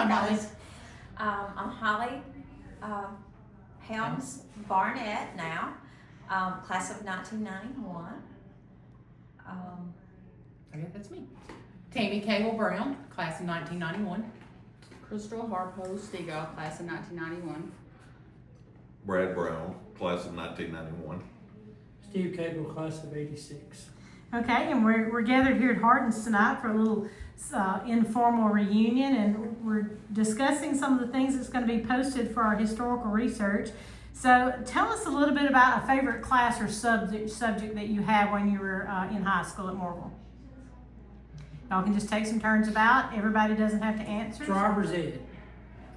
on, Holly. I'm Holly Helms Barnett now, class of 1991. Okay, that's me. Tami Caygle Brown, class of 1991. Crystal Harpole Stegall, class of 1991. Brad Brown, class of 1991. Steve Caygle Class of 86. Okay, and we're gathered here at Hardin's tonight for a little informal reunion, and we're discussing some of the things that's going to be posted for our historical research. So tell us a little bit about a favorite class or subject that you had when you were in high school at Mooreville. Y'all can just take some turns about. Everybody doesn't have to answer. Driver's ed.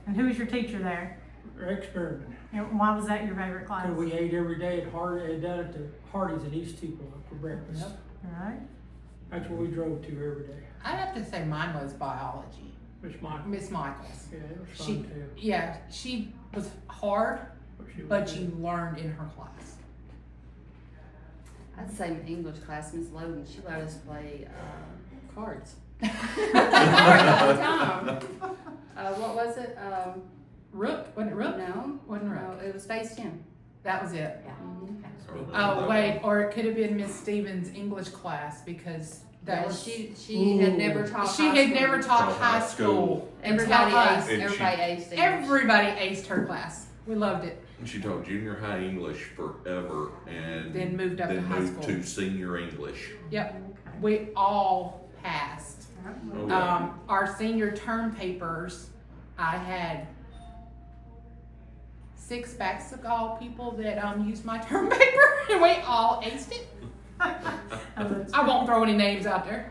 And who was your teacher there? Rex Berman. And why was that your favorite class? We ate every day at down at the Hardee's in East Tupelo for breakfast. Yep. All right. That's what we drove to every day. I'd have to say mine was biology. Miss Michaels. Yeah, it was fun too. Yeah, she was hard, but you you learned in her class. I'd say my English class, Miss Logan, she let us play cards. All the time. What was it? Rook? Wasn't it Rook? No. Wasn't Rook. No, it was Phase 10. That was it. Yeah. Mm-hmm. Oh, wait, or it could have been Miss Stevens' English class because that Yeah, was... she had never taught She high had school. never taught Taught high high school. school. Everybody until us. aced. Everybody aced English. Everybody aced her class. We loved it. And she taught junior high English forever, and Then moved up to high moved school. to senior English. Yep. We all passed. Oh, yeah. Our senior term papers, I had 6 basketball people that used my term paper, and we all aced it. I won't throw any names out there.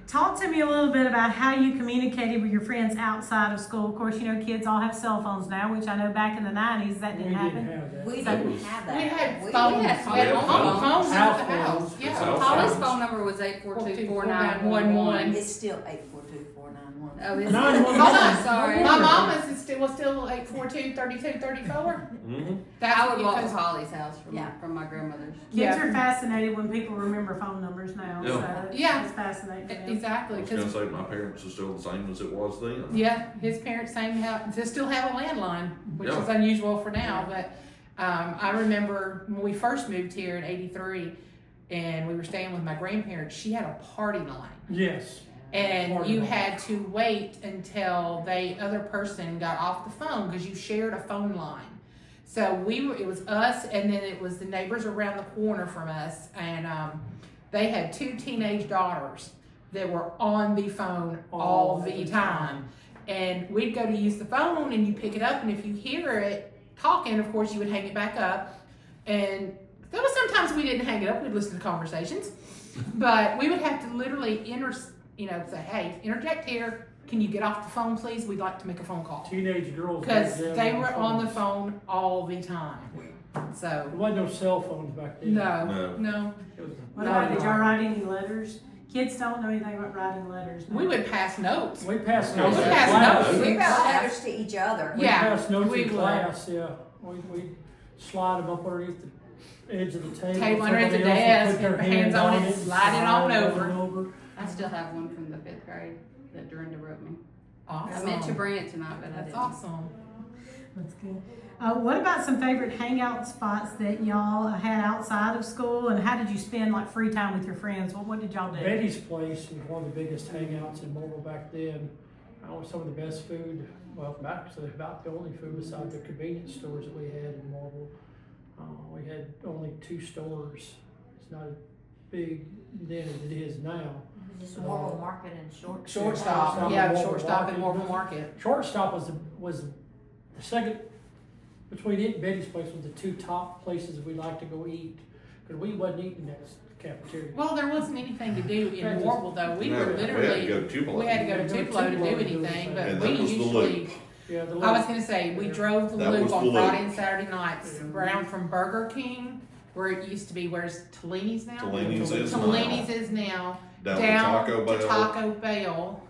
Talk to me a little bit about how you communicated with your friends outside of school. Of course, you know, kids all have cell phones now, which I know back in the 90s that We didn't happen. didn't have that. We didn't have that. We had We phones. had Phones phones. in the House house. phones. Yeah. House Holly's phones. phone number was 842-4911. It's still 842-491. Oh, is it? 911. Oh, sorry. My mama's was still 842-3234. Mm-hmm. That's I would walk to because Holly's house Yeah. from my grandmother's. Kids Yeah. are fascinated when people remember phone numbers now. Yeah. So Yeah. it's fascinating. to them. I exactly was gonna 'cause say my parents are still the same as it was then. yeah, his parents they still have a landline, which Yeah. is unusual for now. But I remember when we first moved here in '83, and we were staying with my grandparents. She had a party line, Yes. and Party you line. had to wait until the other person got off the phone because you shared a phone line. So it was us, and then it was the neighbors around the corner from us, and they had 2 teenage daughters that were on the phone all the time. And we'd go to use the phone, and you pick it up, and if you hear it talking, of course, you would hang it back up. And there was sometimes we didn't hang it up; we'd listen to conversations, but we would have to literally say, "Hey, interject here. Can you get off the phone, please? We'd like to make a phone call." Teenage girls. Because back then they were on the phones. phone all the time. So, There wasn't no cell phones back then. no. It was What about, did y'all write any letters? Kids don't know anything about writing letters. now. We would pass notes. We passed We notes. in passed class. notes. We We wrote passed- letters to each other. We Yeah, passed notes we in would. class, yeah. We slide them up underneath the edge of the table. Table underneath the Somebody else would desk, put their and hands on it, slide it on over. I still have one from the 5th grade that Dorinda wrote me. Awesome. I meant to bring it tonight, but I That's didn't. awesome. That's good. What about some favorite hangout spots that y'all had outside of school, and how did you spend like free time with your friends? What did y'all do? Betty's Place was one of the biggest hangouts in Mooreville back then. Some of the best food, well, actually about the only food besides the convenience stores that we had in Mooreville. We had only 2 stores. It's not as big then as it is now. Just Mooreville Market and Shortstop. Shortstop. Yeah, Mooreville shortstop and Market. Mooreville Market. Shortstop was the second, between it and Betty's Place was the 2 top places we liked to go eat. Because we wasn't eating at the cafeteria. Well, there wasn't anything to do in Right. Mooreville though. We No, were we had to literally, go to Tupelo. we had to go to We had to go to Tupelo to do Tupelo to do anything, but And we that was the usually, loop. Yeah, the I was gonna say, we drove the That loop was on the loop. Friday and Saturday nights, around from Burger King, where it used to be, where's Tellini's now? Tellini's is now. Tellini's is now, Down, down to Taco to Bell. Taco Bell,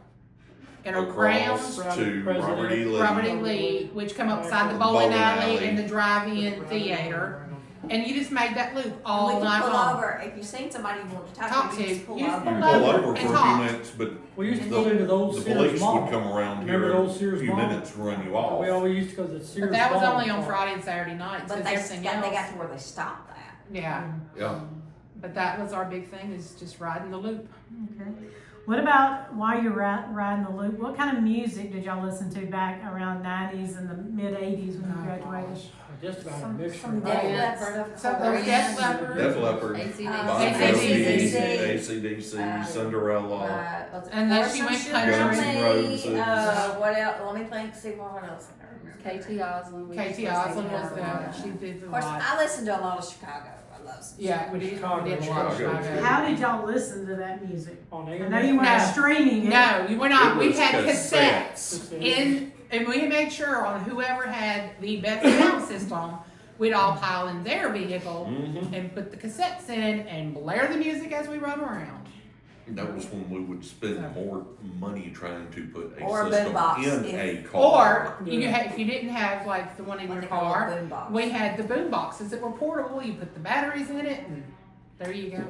and around Across to Robert E. Lee. Robert E. Lee, which come up beside the bowling Bowling alley alley. and the drive-in theater. and you just made that loop And we all can night pull long. over, if you've seen somebody you want to talk Talk to, you to. just pull You just over. You pull pull over over and for a few talk. minutes, but We used to the, go into the old the Sears police Mall. would come around Remember here the old in a Sears few Mall? minutes and run you We off. always used to go to the Sears But that was Mall only on park. Friday and Saturday nights, But because they everything got else. to where they stopped that. Yeah, Yeah. but that was our big thing, is just riding the loop. Okay. What about while you're riding the loop? What kind of music did y'all listen to back around '90s and the mid '80s when you graduated? Just about a Some mixture. Def Leppard. So those Def Leppard. Def Leppard, ACDC. Bon AC/DC. Jovi, ACDC, Cinderella. And then she went country. Guns N' Roses. What else? Let me think, see what else I can remember. KT Osland. Katie Osland was she did a Of course, lot. I listen to a lot of Chicago. I love some Yeah, we did a lot of Chicago. Chicago. How did y'all listen to that music? On I know you weren't No. streaming it. No, you were not. It We was had cassettes. cassettes and we made sure on whoever had the best sound system, we'd all pile in their vehicle Mhm. and put the cassettes in and blare the music as we rode around. That was when we would spend more money trying to put a Or a system boombox, in if- a car. Or Yeah. if you didn't have like the one in What your they call a car, boombox. we had the boom boxes that were portable. You put the batteries in it, and there you go.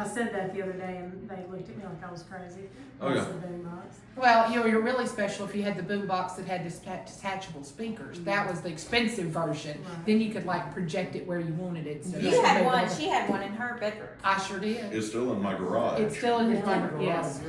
I said that the other day and they looked at me like I was crazy. Oh, yeah. I said boombox. Well, you're really special if you had the boom box that had detachable speakers. That was the expensive version. Right. Then you could like project it where you wanted it. So You had one. She had one in her bedroom. I sure did. It's still in my garage. It's still in his Yeah. number. Yes.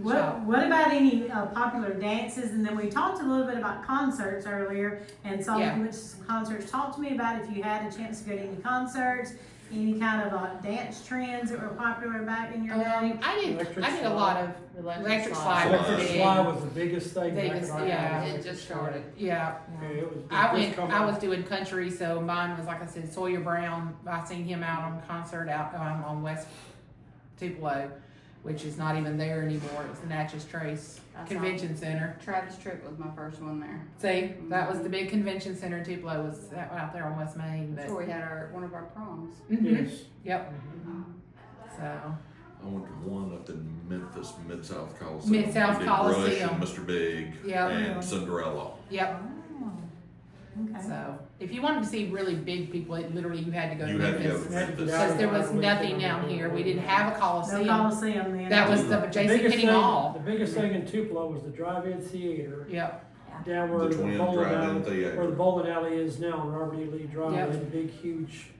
What about any popular dances? And then we talked a little bit about concerts earlier, and saw Yeah. you went to some concerts. Talk to me about if you had a chance to go to any concerts, any kind of dance trends that were popular back in your day. I did Electric a lot of electric slide. was Electric big. slide was the biggest thing back Biggest, in our yeah. time. It just started. Yeah. Yeah, it was. I was doing country, so mine was, like I said, Sawyer Brown. I seen him out on concert out on West Tupelo, which is not even there anymore. It's the Natchez Trace I saw Convention Center. Travis Tritt was my first one there. See, that was the big convention center in Tupelo, was that out there on West Main. That's But, where we had one of our proms. Mhm. Yes. Yep. Mhm. So I went to one up in Memphis, Mid-South Coliseum. Mid-South We did Coliseum. Rush and Mr. Big Yeah. and Cinderella. yep. Oh, okay. So if you wanted to see really big people, it literally you had to go to You had to go Memphis. to You had to get Memphis. out Because of there the was right nothing way. down here. We didn't have a No Coliseum. Coliseum then. That was the The Jason biggest Kinney thing- Mall. The biggest thing in Tupelo was the drive-in theater Yep. down where The the Twin bowling Drive-In alley, Theater. where the bowling alley is now on Robert E. Lee Drive. Yep. They had big, huge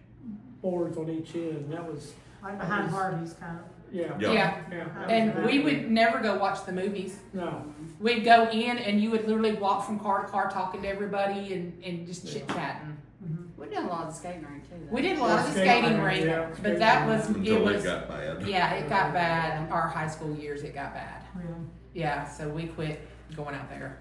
boards on each end. And that was, Like behind Harvey's kind of. yeah. Yeah. Yeah. Yeah. And we would never go watch the movies. No. We'd go in and you would literally walk from car to car talking to everybody and just chit chatting. We did a lot of the skating rink too. Though. We did a lot of the Skating skating rink, rink, yeah, but that was, Until it it was, got bad. yeah, it got bad. Our high school years, it got bad. Really. Yeah, so we quit going out there.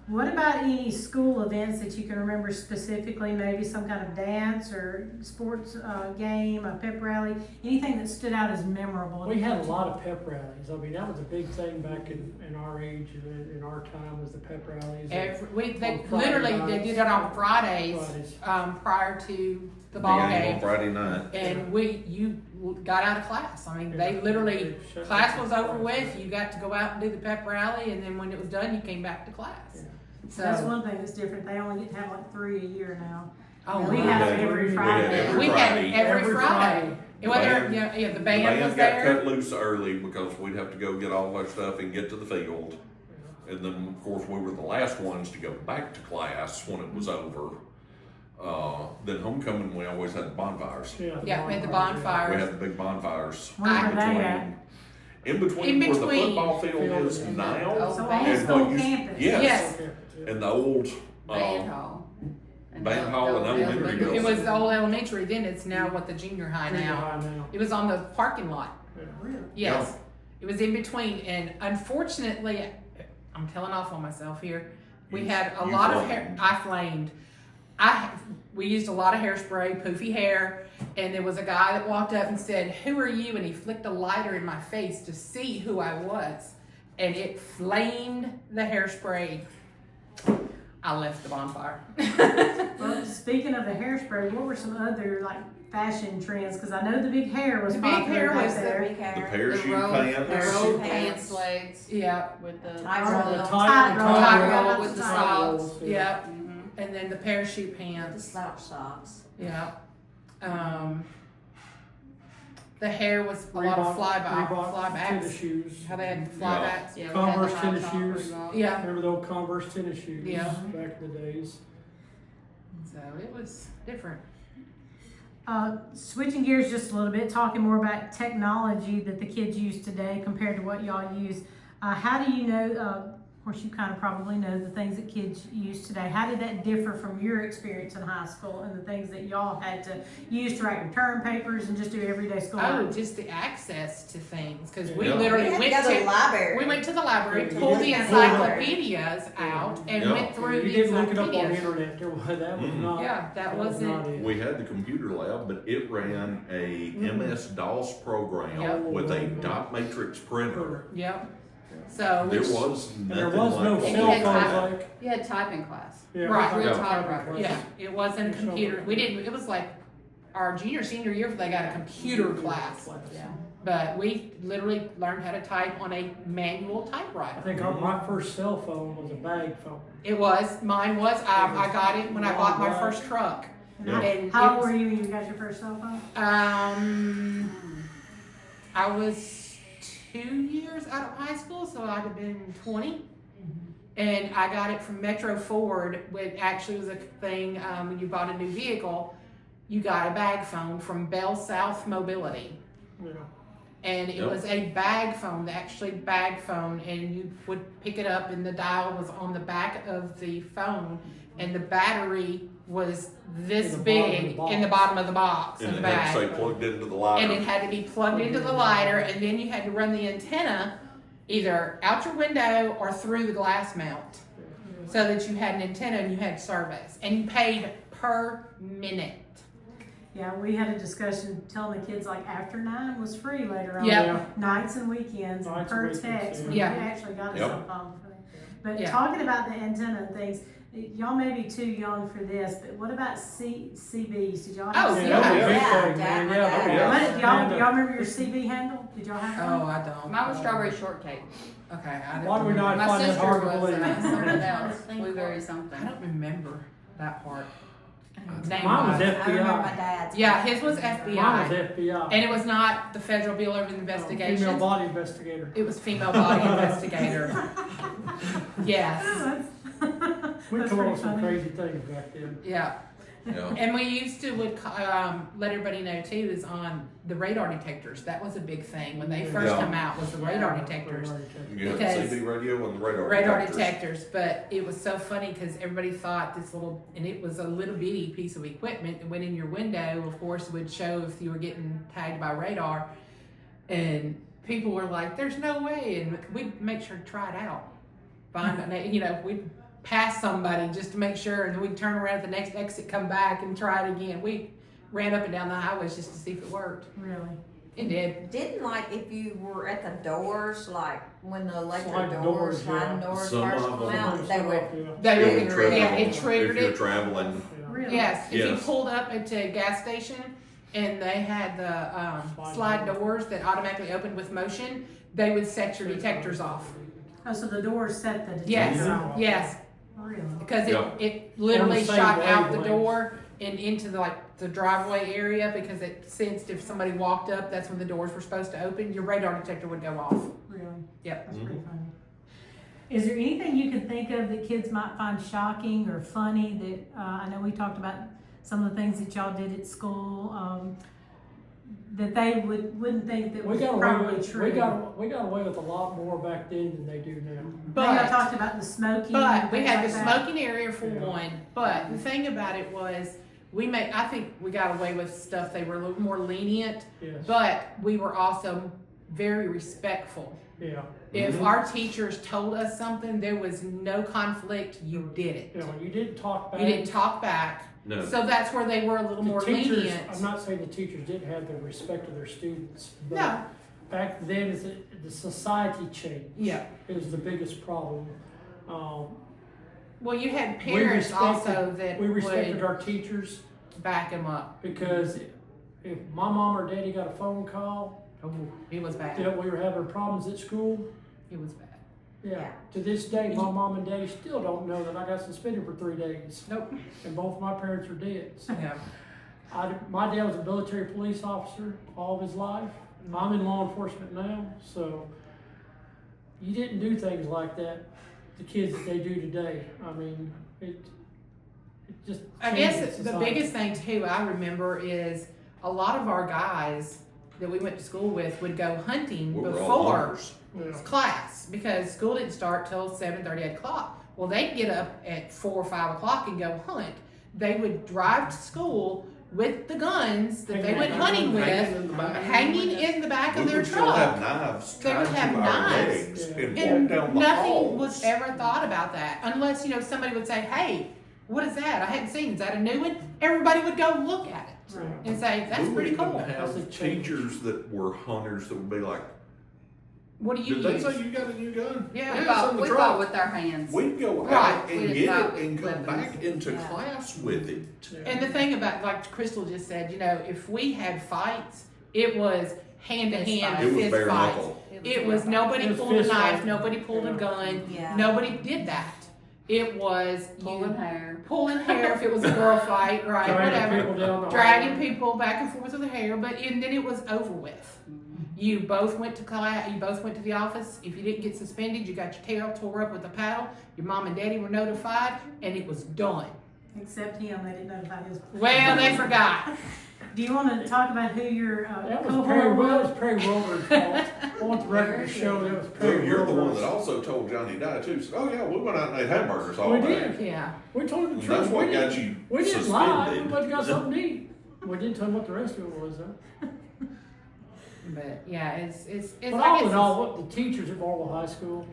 What about any school events that you can remember specifically? Maybe some kind of dance or sports game, a pep rally, anything that stood out as memorable? We had a lot of pep rallies. I mean, that was a big thing back in our age and in our time was the pep rallies. They On Friday literally, they nights. did it on Fridays, Fridays. prior to the The ball game game. on Friday night. And you got out of class. I mean, they literally, Shut class down. was over with, you got to go out and do the pep rally, and then when it was done, you came back to class. Yeah. So that's So, one thing that's different. They only get to have like 3 a year now. oh, we my. had had- every we had Friday. every We had Friday. every Friday. And whether, Band- yeah, the The band was got there. cut loose early because we'd have to go get all our stuff and get to the field. And then, of course, we were the last ones to go back to class when it was over. Then homecoming, we always had the bonfires. Yeah, we had the We bonfires. had the big bonfires. Where were they at? In between In where the between. football field is And now. the So old on the band, And school what used- campus. Yes. Yes. And the old, band hall. band hall and elementary It building. was the old elementary, then it's now what the junior high now. now. It was on the parking lot. Really? Yes. It was in between, and unfortunately, I'm telling off on myself here. We You- had a you lot of flamed. hair. I flamed. We used a lot of hairspray, poofy hair, and there was a guy that walked up and said, "Who are you?" And he flicked a lighter in my face to see who I was, and it flamed the hairspray. I left the bonfire. Well, speaking of the hairspray, what were some other like fashion trends? Because I know the big hair was The big popular hair back was there. Big The hair. parachute rope pants. pants legs Yeah, with the Tie The roll. tie roll roll with the tie socks. yeah. Mhm. And then the parachute The pants. slouch socks. Yeah. The hair was a lot of Reebok flybacks. tennis shoes. How they had flybacks. Yeah, we had the Converse high tennis top shoes. Reebok. Yeah. Remember the old Converse tennis shoes? Yeah. Back in the days. So it was different. Switching gears just a little bit, talking more about technology that the kids use today compared to what y'all use. How do you know, of course you kind of probably know the things that kids use today. How did that differ from your experience in high school and the things that y'all had to use to write your term papers and just do everyday school? Oh, just the access to things, because we Yeah. literally We went had to go to to the library. we went to the library, Yeah, pulled the you did. encyclopedias out, and Yeah. went through You the didn't look it up on the encyclopedias. internet. That was Mhm. not. Yeah, that was wasn't. not it. We had the computer lab, but it ran a MS-DOS program Yep. with a dot matrix printer. Yep. So There which, was And nothing there was no like And cell you had phones time. like. You had typing class. Yeah, Right. we Real had typewriters. typewriters. yeah, it wasn't a computer. We didn't. It was like our senior year they got a computer class, Yeah. but we literally learned how to type on a manual I typewriter. think my first cell phone was a bag phone. It was mine was. I got it when I bought my first truck. Yeah. And How it old was- were you when you got your first cell phone? I was 2 years out of high school, so I'd have been 20. And I got it from Metro Ford, which actually was a thing when you bought a new vehicle, you got a bag phone from Bell South Mobility. Yeah. And it Yep. was a bag phone, actually bag phone, and you would pick it up and the dial was on the back of the phone and the battery was this In the bottom of big the box. in the bottom of the box in And the it bag. had to say plugged into the And it lighter. had to be plugged into the lighter, and then you had to run the antenna either out your window or through the glass mount so that you had an antenna and you had service. And you paid per minute. Yeah, we had a discussion telling the kids like after 9 was free later on. Yep. Nights and weekends and Nights per and weekends, text. yeah. When Yeah. you actually got a Yep. cell phone for that. But Yeah. talking about the antenna and things, y'all may be too young for this, but what about CBs? Did y'all have Oh, CBs? Yeah, that was a big Yeah, thing, man. Dad, my Yeah, dad. that Yeah. was- What, y'all remember your CB handle? Did y'all have Oh, one? I don't. Mine was strawberry shortcake. Okay, I don't Why do we remember. not My find that sister hard to was believe? something else. Blueberry something. I don't remember that part. Mine was Name-wise. I remember my FBI. dad's. Yeah, his was Mine was FBI. FBI. And it was not the Federal Bureau of Female Investigation. body investigator. It was Female Body Investigator. Yes. We That's come up pretty with some funny. crazy things back then. Yeah. Yeah. And we used to let everybody know too is on the radar detectors. That was a big thing when they first Yeah. come out was the radar detectors. You had Because- the CB radio and the radar Radar detectors. detectors, but it was so funny because everybody thought this little, and it was a little bitty piece of equipment that went in your window. Of course, it would show if you were getting tagged by radar, and people were like, "There's no way," and we'd make sure to try it out. We'd pass somebody just to make sure, and then we'd turn around at the next exit, come back, and try it again. We ran up and down the highways just to see if it worked. Really? It did. Didn't like if you were at the doors, like when the electric Sliding doors, doors, sliding yeah. doors Some first of come them. out, they would. They It would, would trigger yeah, it them triggered if you're it. traveling. Really? Yes, if you Yes. pulled up into a gas station and they had the slide doors that automatically opened with motion, they would set your detectors off. Oh, so the doors set the detector Yes, off? yes, Really? because Yeah. it literally On the same shot out the wavelength. door and into the driveway area because it sensed if somebody walked up, that's when the doors were supposed to open. Your radar detector would go off. Really? Yep. That's pretty funny. Is there anything you can think of that kids might find shocking or funny that, I know we talked about some of the things that y'all did at school, that they wouldn't think that We was got away probably with, true? we got away with a lot more back then than they do now. But y'all But, talked about the smoking. but and we things had like the that. smoking area for Yeah. one. But the thing about it was, I think we got away with stuff. They were a little more lenient. Yes. But we were also very respectful. Yeah. If Mhm. our teachers told us something, there was no conflict, you did it. You know, you didn't talk back. You didn't talk back. No. So that's where they were a little The more teachers, lenient. I'm not saying the teachers didn't have the respect of their students, but No. back then, the society changed. Yeah. It was the biggest problem. Well, you had We parents respected- also that We respected would our teachers back them up. because if my mom or daddy got a phone call Oh, it was bad. that we were having problems at school, It was bad. Yeah, to this day, my mom and daddy still don't know that I got suspended for 3 days. Nope. And both my parents are dead. So Yeah. my dad was a military police officer all of his life. I'm in law enforcement now, so you didn't do things like that, the kids that they do today. I mean, it just I changes guess the society. biggest thing too I remember is a lot of our guys that we went to school with would go hunting We were all before hunters. Yeah. class because school didn't start till 7:30, 8 o'clock. Well, they'd get up at 4 or 5 o'clock and go hunt. They would drive to school with the guns that they went hunting with, Hanging in the back. hanging in the back We of their would still have truck. knives They tied would to have our knives. legs Yeah. and And walk down the nothing halls. was ever thought about that unless, somebody would say, hey, what is that? I hadn't seen. Is that a new one? Everybody would go look at it Right. and say, that's We pretty would even cool. have That's a change. teachers that were hunters that would be like, What do you did they use? say you got a new gun? Yeah. We it's in fought, the we truck." fought with our hands. We'd go Right. out We and didn't get fight it with and come weapons. back into Yeah. class with it. And the thing about, like Crystal just said, if we had fights, it was hand to hand It was fist bare fights. knuckle. It was nobody It was pulled a fist knife, fight. nobody pulled a Yeah. gun, Yeah. nobody did that. It was Pulling hair. pulling hair if it was a girl fight, right? Dragging Whatever. people down the Dragging hallway. people back and forth with the hair, and then it was over with. You both went to class. You both went to the office. If you didn't get suspended, you got your tail tore up with a paddle. Your mom and daddy were notified, and it was done. Except him, they didn't notify his. Well, they forgot. Do you want to talk about who your That was cohort was? Perry Wilbur's fault. I want the record to show that was Perry You're the one Wilbur's. that also told Johnny Dye too. Said, oh yeah, we went out and ate hamburgers all We day. did. Yeah. We told him the And truth. that's what We got didn't- you We didn't lie. suspended. Everybody got something to eat. We didn't tell him what the rest of it was though. But yeah, it's But I all guess in all, what the teachers at Mooreville High School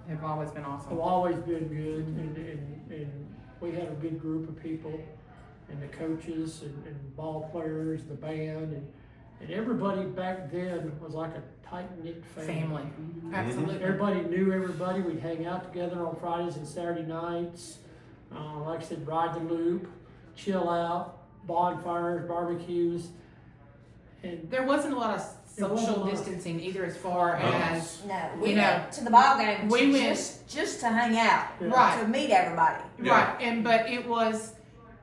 have always been awesome. have always been good, and we had a good group of people, and the coaches and ball players, the band, and everybody back then was like a tight-knit Family, absolutely. Everybody knew everybody. We'd hang out together on Fridays and Saturday nights. Like I said, ride the loop, chill out, bonfires, barbecues, and There wasn't a lot of There wasn't social a lot. distancing either, as far as No, we You know, went to the ball game we went- just to hang out, Yeah. right. to meet everybody. Yeah. Right, but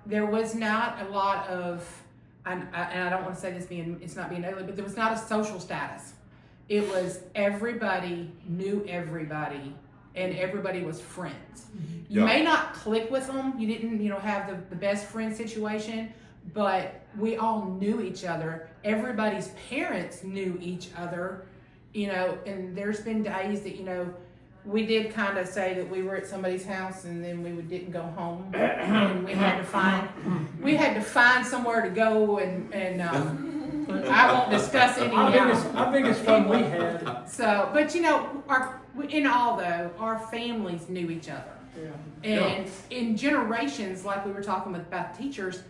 there was not a lot of, and I don't want to say it's not being ugly, but there was not a social status. It was everybody knew everybody, and everybody was friends. You Yeah. may not click with them, you didn't, have the best friend situation, but we all knew each other. Everybody's parents knew each other, and there's been days that, we did kind of say that we were at somebody's house and then we didn't go home, and we had to find somewhere to go, and I won't discuss any. our biggest fun we had. So, but our families knew each other, Yeah. and in generations, like we were talking about teachers,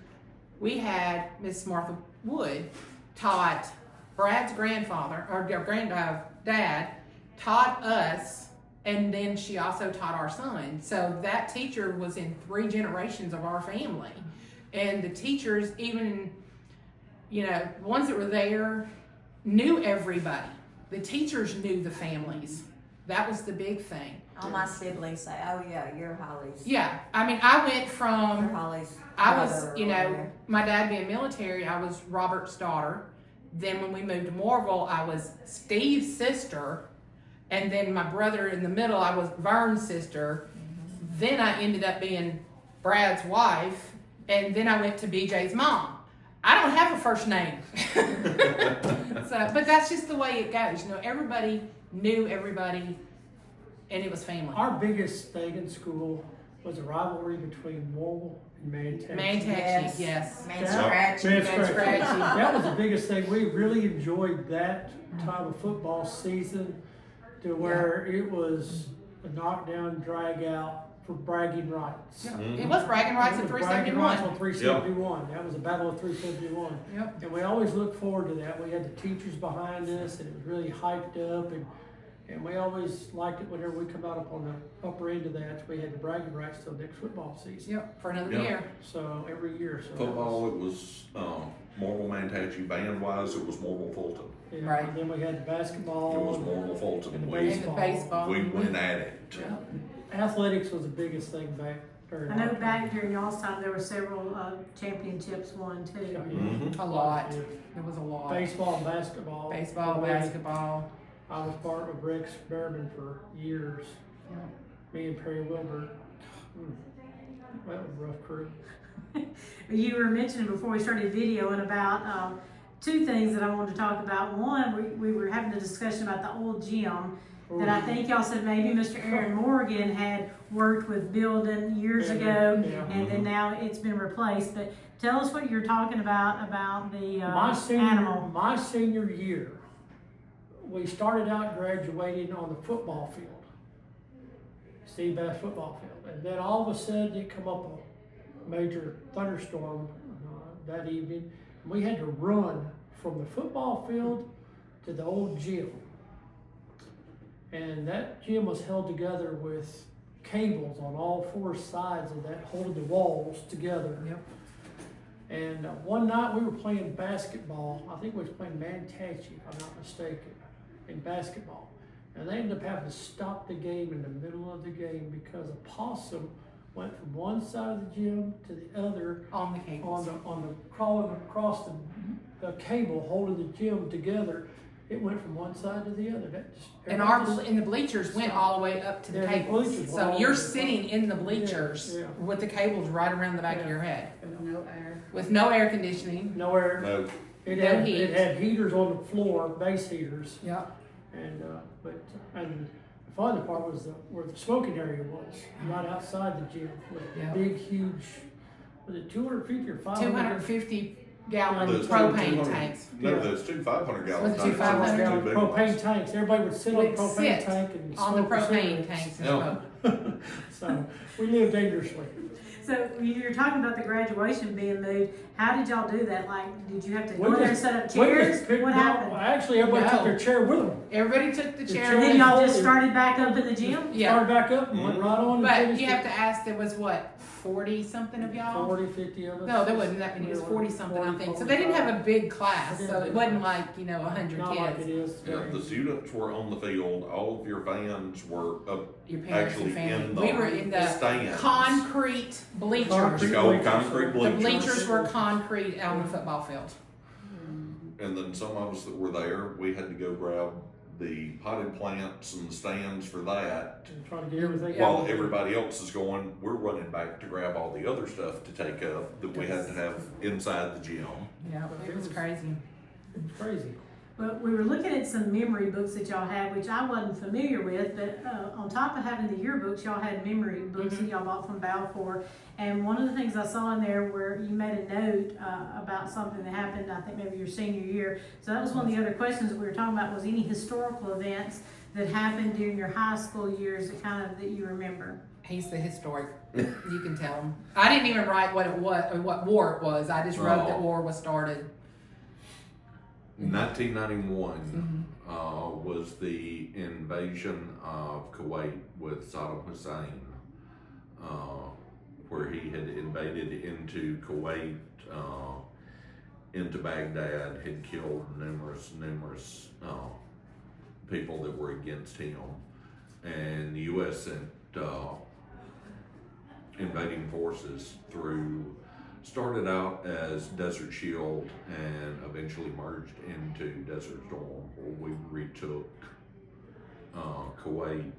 we had Miss Martha Wood taught Brad's grandfather or dad taught us. And then she also taught our son. So that teacher was in 3 generations of our family. And the teachers, even, ones that were there, knew everybody. The teachers knew the families. That was the big thing. All my siblings say, "Oh yeah, you're Holly's. Yeah, I mean, I went You're from, Holly's." I was, brother or whatever." my dad being military, I was Robert's daughter. Then when we moved to Mooreville, I was Steve's sister. And then my brother in the middle, I was Vern's sister. Then I ended up being Brad's wife. And then I went to BJ's mom. I don't have a first name. But that's just the way it goes. Everybody knew everybody, and it was family. Our biggest thing in school was a rivalry between Mooreville and Manatee. Manatee, yes. Man Yeah. scratchy. Man Man scratchy. scratchy. That was the biggest thing. We really enjoyed that time of football season, to where it was a knockdown, drag out for bragging rights. Yeah. It was bragging rights It at was bragging rights 371. on 371. That was a battle of 371. Yep. And we always looked forward to that. We had the teachers behind us, and it was really hyped up, and we always liked it whenever we come out up on the upper end of that. We had the bragging rights till next football season. Yep, for another Yeah. year. So every year. So Football, it was Mooreville Manatee band wise, it was Mooreville Fulton. Yeah, Right. And then we had the It was basketball, Mooreville Fulton. And the We, And the baseball. we went at it. Yeah. athletics was the biggest thing back during. I know our back time. during y'all's time, there were several championships won too. Yeah. Mhm. A lot. Yeah. It was a lot. Baseball and basketball. Baseball, We- basketball. I was part of Rex Behrman for years. Yeah. Me and Perry Wilbur. That was a rough crew. You were mentioning before we started videoing about two things that I wanted to talk about. One, we were having a discussion about the old gym that I think y'all said maybe Mr. Aaron Morgan had worked with building years ago, Yeah. and then now it's been replaced. But tell us what you're talking about the animal. My senior year, we started out graduating on the football field, Steve Bass football field, and then all of a sudden it come up a major thunderstorm that evening. We had to run from the football field to the old gym, and that gym was held together with cables on all four sides of that, holding the walls together. Yep. And one night we were playing basketball. I think we was playing Manatee, if I'm not mistaken, in basketball. And they ended up having to stop the game in the middle of the game because a possum went from one side of the gym to the other On the cables. on the crawling across the cable holding the gym together. It went from one side to the other. That just, And and the bleachers went all the way up to the Yeah, the cables. bleachers were So all you're the way sitting in the bleachers Yeah. with the cables right around the back of Yeah. your head. With no air. With no air conditioning. no air. No, It No had heat. it had heaters on the floor, base heaters. Yep. And and the funny part was where the smoking area was, right outside the gym, with Yeah. big, huge, was it 250 or 500? 250 gallon There's propane 200 tanks. No, Yeah. there's two 500 gallon With tanks. two 500 There's Gallon two big ones. propane tanks. Everybody would sit on the Would propane sit tank and On the smoke propane cigarettes. tanks and Yeah. smoke. So we lived dangerously. So you're talking about the graduation being moved. How did y'all do that? Like, did you have to We go there and just- set up We chairs? just picked What up- happened? Actually, everybody took No. their chair with them. Everybody took the The chair. chair- And then y'all just folded. started back up in the gym? Yeah. Started back up and went right on. and But finished you it. have to ask, there was what, 40 something of y'all? 40, 50 of us. No, there wasn't that many. It was 40 something, I think. So they didn't have a big class. So it wasn't like, 100 Not like it kids. is. Yeah, the students were on the field, all of your fans were up Your parents and actually family. in the We were in the stands. concrete bleachers. Concrete The old bleachers. concrete The bleachers. bleachers were concrete on the football field. And then some of us that were there, we had to go grab the potted plants and the stands for that. And trying to get everything. While everybody else is going, we're running back to grab all the other stuff to take up that we had to have inside the gym. Yeah, it was crazy. It's crazy. But we were looking at some memory books that y'all had, which I wasn't familiar with, but on top of having the yearbooks, y'all had memory books that y'all bought from Balfour. And one of the things I saw in there where you made a note about something that happened, I think maybe your senior year. So that was one of the other questions that we were talking about, was any historical events that happened during your high school years that you remember? He's the historic. You can tell him. I didn't even write what it was or what war it was. I just wrote that war was started. 1991 was the invasion of Kuwait with Saddam Hussein, where he had invaded into Kuwait, into Baghdad, had killed numerous people that were against him, and the U.S. sent invading forces through. Started out as Desert Shield and eventually merged into Desert Storm, where we retook Kuwait,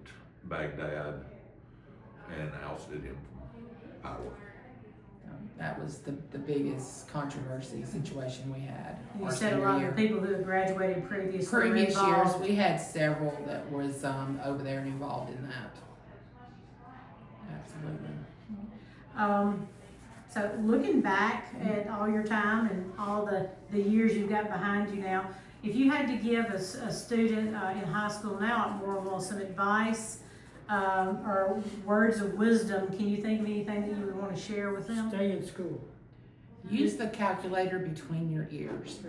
Baghdad, and ousted him from power. That was the biggest controversy situation we had. You our said a senior lot year. of the people who had graduated previously were Previous years, involved. we had several that was over there and involved in that. Absolutely. So looking back at all your time and all the years you've got behind you now, if you had to give a student in high school now at Mooreville some advice or words of wisdom, can you think of anything that you would want to share with them? Stay in school. Use the calculator between your ears.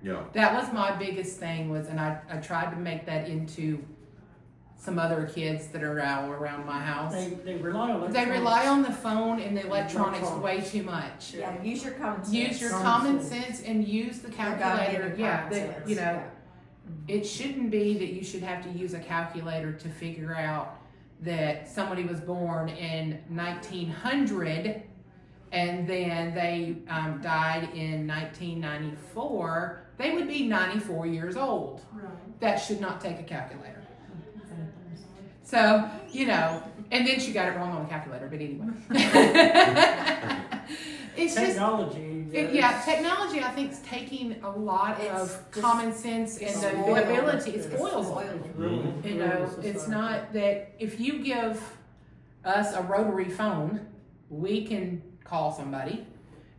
Yeah. That was my biggest thing and I tried to make that into some other kids that are out around my house. They rely on They electronics. rely on the phone and the electronics Electronics. way too much. Yeah, use your common sense. Use your Common common sense. sense and use the calculator. God-given Yeah, common that, sense. you know, Yeah. it shouldn't be that you should have to use a calculator to figure out that somebody was born in 1900 and then they died in 1994. They would be 94 years old. Right. That should not take a calculator. So, you know, and then she got it wrong on the calculator, but anyway. It's just, Technology. technology I think is taking a lot It's of just- common sense and it's the spoiled. ability, it It's spoils spoiled. them. It's really, You really know, society. it's not that if you give us a rotary phone, we can call somebody.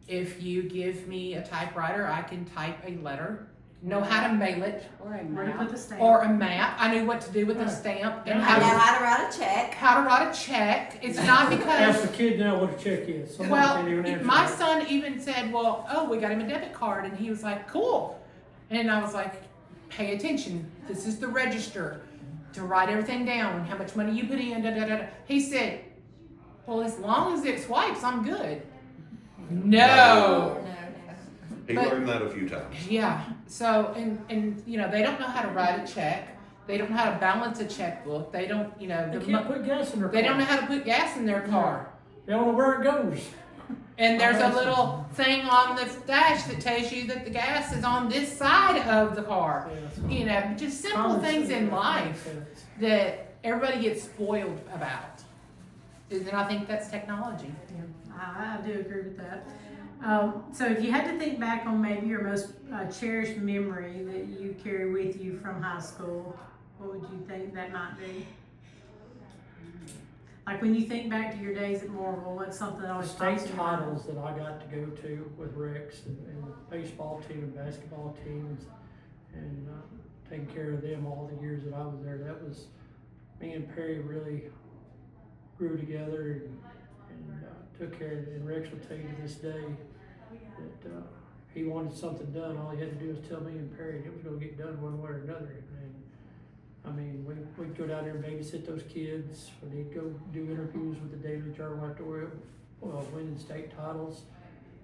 If you give me a typewriter, I can type a letter, know how to mail it, Or a Where to put map. the stamp. or a map. I knew what to do with the stamp and Yeah. I know how how to write a check. to write a check. It's not Ask because, the kid now what a check is. Someone well, can't even answer my that. son even said, well, oh, we got him a debit card. And he was like, cool. And I was like, pay attention. This is the register to write everything down, how much money you put in, da da da da. He said, well, as long as it swipes, I'm good. No. He But- learned that a few times. Yeah. So, and you know, they don't know how to write a check. They don't know how to balance a checkbook. They don't, you know, They the can't mo- put gas in their they car. don't know how to put gas in their car. They don't know where it goes. And there's a That's- little thing on the dash that tells you that the gas is on this side of the car. Yeah, so- You know, just simple Common things sense, in common life sense. that everybody gets spoiled about. And I think that's technology. I do agree with that. So if you had to think back on maybe your most cherished memory that you carry with you from high school, what would you think that might be? Like when you think back to your days at Mooreville, what's something that The always state pops in your mind? titles that I got to go to with Rex and the baseball team and basketball teams and taking care of them all the years that I was there. That was, me and Perry really grew together and took care of it. And Rex will tell you to this day that he wanted something done. All he had to do was tell me and Perry and it was going to get done one way or another. And I mean, we'd go down there and babysit those kids, or they'd go do interviews with the Daily Journal after we were winning state titles.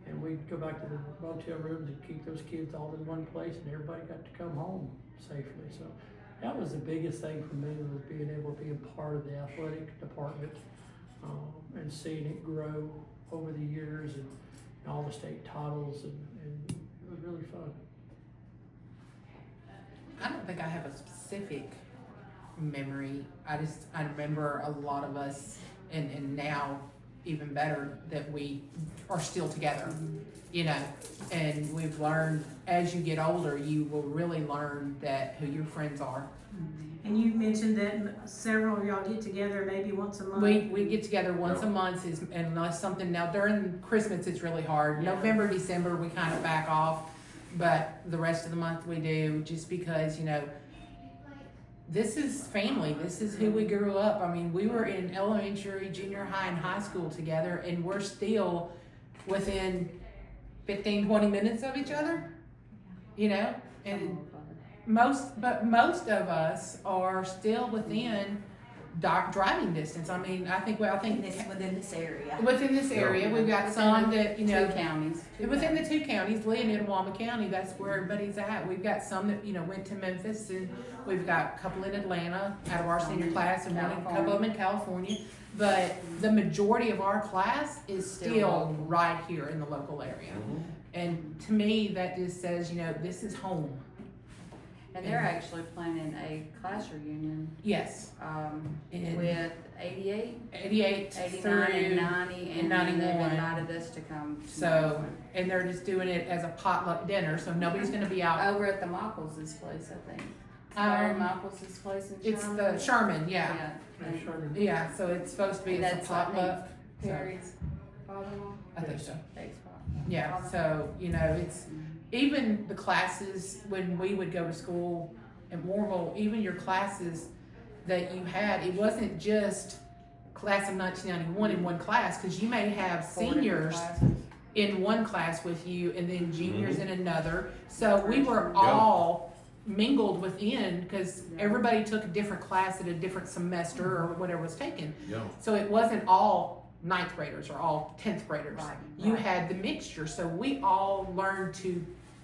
And we'd go back to the motel rooms and keep those kids all in one place, and everybody got to come home safely. So that was the biggest thing for me, was being able to be a part of the athletic department and seeing it grow over the years and all the state titles, and it was really fun. I don't think I have a specific memory. I remember a lot of us, and now even better, that we are still together, you know, and we've learned as you get older, you will really learn that who your friends are. And you mentioned that several of y'all get together maybe once a month. We get together once a month, unless something, now during Christmas it's really hard. Yeah. November, December, we kind of back off, but the rest of the month we do, just because, you know, this is family. This is who we grew up. I mean, we were in elementary, junior high, and high school together, and we're still within 15, 20 minutes of each other, you know? And most of us are still within driving distance. I mean, I think Within this area. within this area, we've got some that, you know, Two counties. within the two counties, Lee and Itawamba County, that's where everybody's at. We've got some that, you know, went to Memphis, and we've got a couple in Atlanta out of our senior class, and a couple of them in California. But the majority of our class is still right here in the local area. And to me, that just says, you know, this is home. And they're actually planning a class reunion, Yes. And with 88, 88 89, through, and 90, and and then they've 91. invited us to come. to So, that and they're just doing it as a potluck dinner, so nobody's gonna be out. one. Over at the Michaels' place, I think. Larry Michaels' place in It's Sherman. the Sherman, yeah. Pretty sure. Yeah, so it's supposed to be as a That's, I think, potluck. So, Terry's father-in-law. I think so. Ex-father. Yeah, so, you know, it's, even the classes, when we would go to school at Mooreville, even your classes that you had, it wasn't just class of 1991 in one class, because you may have 4 different seniors classes. in one class with you and then juniors in another. So we were Yeah. all mingled within, because everybody took a different class at a different semester or whatever was taken. Yeah. So it wasn't all 9th graders or all 10th graders. Right, You right. had the mixture, so we all learned to,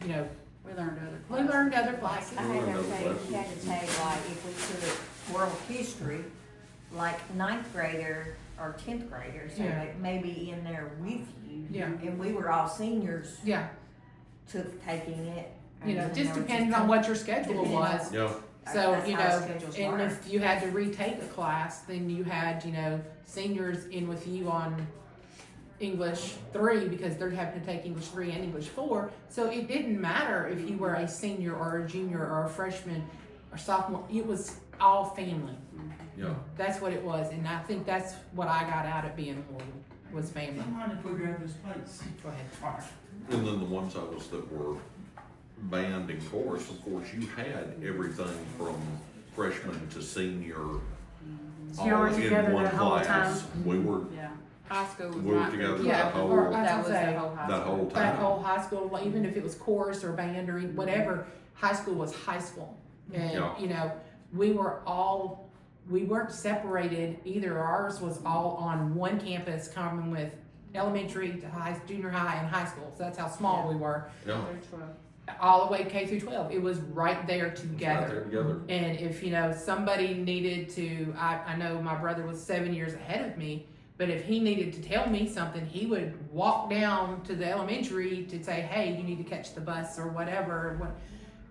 you know, We learned other we classes. learned other classes. I had to say, like, if we took world history, like 9th grader or 10th graders, so Yeah. they may be in there with you. Yeah. And we were all seniors Yeah, taking it. you know, and just there was depending on what your schedule Depending on- was. Yeah. So, That's you how our know, schedules and were. if you had to retake a class, then you had, you know, seniors in with you on English 3 because they're having to take English 3 and English 4. So it didn't matter if you were a senior or a junior or a freshman or sophomore, it was all family. Yeah. That's what it was, and I think that's what I got out of being Mooreville, was family. Mind if we grab this plates? Go ahead. Alright. And then the ones of us that were band and chorus, of course, you had everything from freshman to senior, So y'all were all together in one that whole class. We were Yeah. High school was We were right together there. Yeah, that whole- or I That was was gonna the say, whole high that school. whole that time. whole high school, like, even if it was chorus or band or whatever, high school was high school. And, Yeah. you know, we weren't separated either. Ours was all on one campus, common with elementary to junior high and high school. So that's how small we were, Yeah. all the way K through 12. It was right there Right together. there together. And if, you know, somebody needed to, I know my brother was 7 years ahead of me, but if he needed to tell me something, he would walk down to the elementary to say, hey, you need to catch the bus or whatever.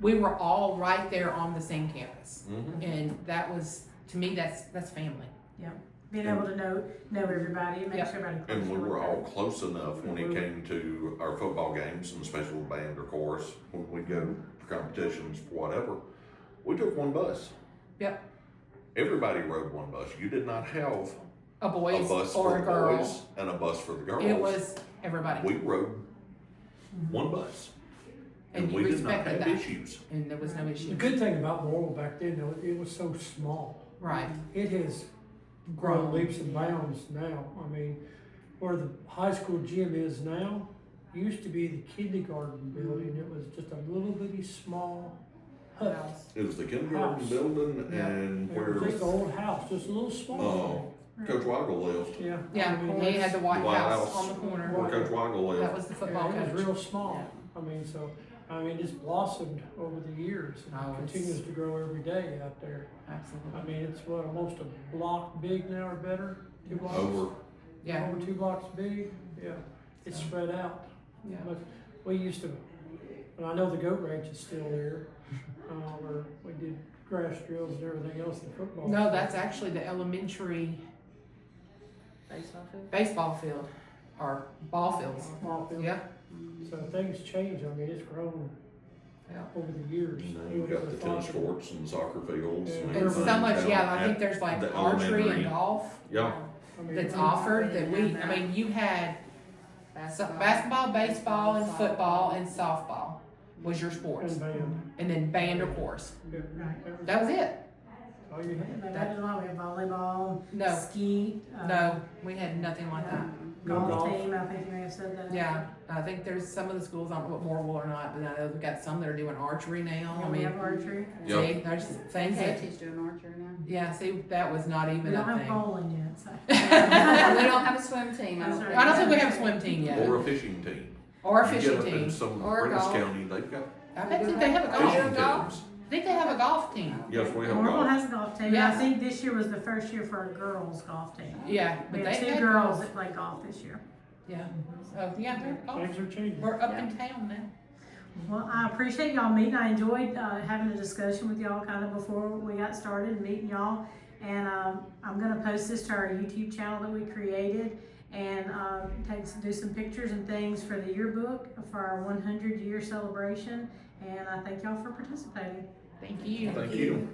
We were all right there on the same campus. Mhm. And that was, to me, that's family. Being able to know everybody, and make Yep. sure everybody. close And we with were that. all close enough when it came to our football games and special band or chorus, when we'd go for competitions, whatever, we took one bus. Yep. Everybody rode one bus. You did not have A a boys bus or for a the girl. boys and a bus for the girls. It was everybody. We rode one bus. And And you we did not respected have that. issues. And there was no The issue. good thing about Mooreville back then, though, it was so small. Right. It has grown leaps and bounds now. I mean, where the high school gym is now, used to be the kindergarten building. It was just a little bitty small hut. It was the kindergarten House. building Yeah. and It where was just an old house, just a little small Oh. Coach Weigel lived. thing. Yeah. Yeah, I mean, he had the White The White House House. on the corner. Where Coach Weigel lived. That was the football yeah, it coach. was real small. I mean, so, I mean, it's blossomed over the years and Oh, it's- continues to grow every day out there. Absolutely. I mean, it's what, almost a block big now or better? 2 blocks? Over. Yeah. Over 2 blocks big, yeah. It's spread out. Yeah. But we used to, and I know the goat ranch is still there, where we did grass drills and everything else in football. No, that's actually the elementary Baseball field? baseball field or ball fields. Ball field. Yeah. So things change, I mean, it's grown Yeah. over the years. And You then you've got never the thought tennis that- courts and soccer fields. Yeah. and And everything so much, down yeah, I at think there's like the archery elementary. and golf Yeah. I mean, that's it- offered that I mean, you had basketball, baseball, and football and softball was your sports. And band. And then band or chorus. Yeah. Right. That was it. All you had. But that is why we have volleyball, No. ski. No, we had nothing like that. Golf Golf. team, I think you may have said that. Yeah, I think there's some of the schools aren't Mooreville or not, but I know we've got some that are doing archery now. Yeah, I we mean, have archery. Yeah. see, there's things that, Katie's doing archery now. yeah, see, that was not We even don't a have thing. bowling yet, so. We don't have a swim team. I don't That's think. I don't think we have a swim team yet, Or a fishing team. or a You fishing get up in team. some Or Prentice golf. County, they've got I think they have a fishing golf. teams. I think they have a golf team. Yes, we have Mooreville golf. has a golf team, and Yeah. I think this year was the first year for our girls' golf team. Yeah, We but they had two had girls golf. that played golf this year. Yeah, so, yeah, they're golf. Things are changing. We're up in town now. Well, I appreciate y'all meeting. I enjoyed having a discussion with y'all kind of before we got started, meeting y'all. And I'm gonna post this to our YouTube channel that we created and do some pictures and things for the yearbook for our 100-year celebration. And I thank y'all for participating. Thank you. Thank you.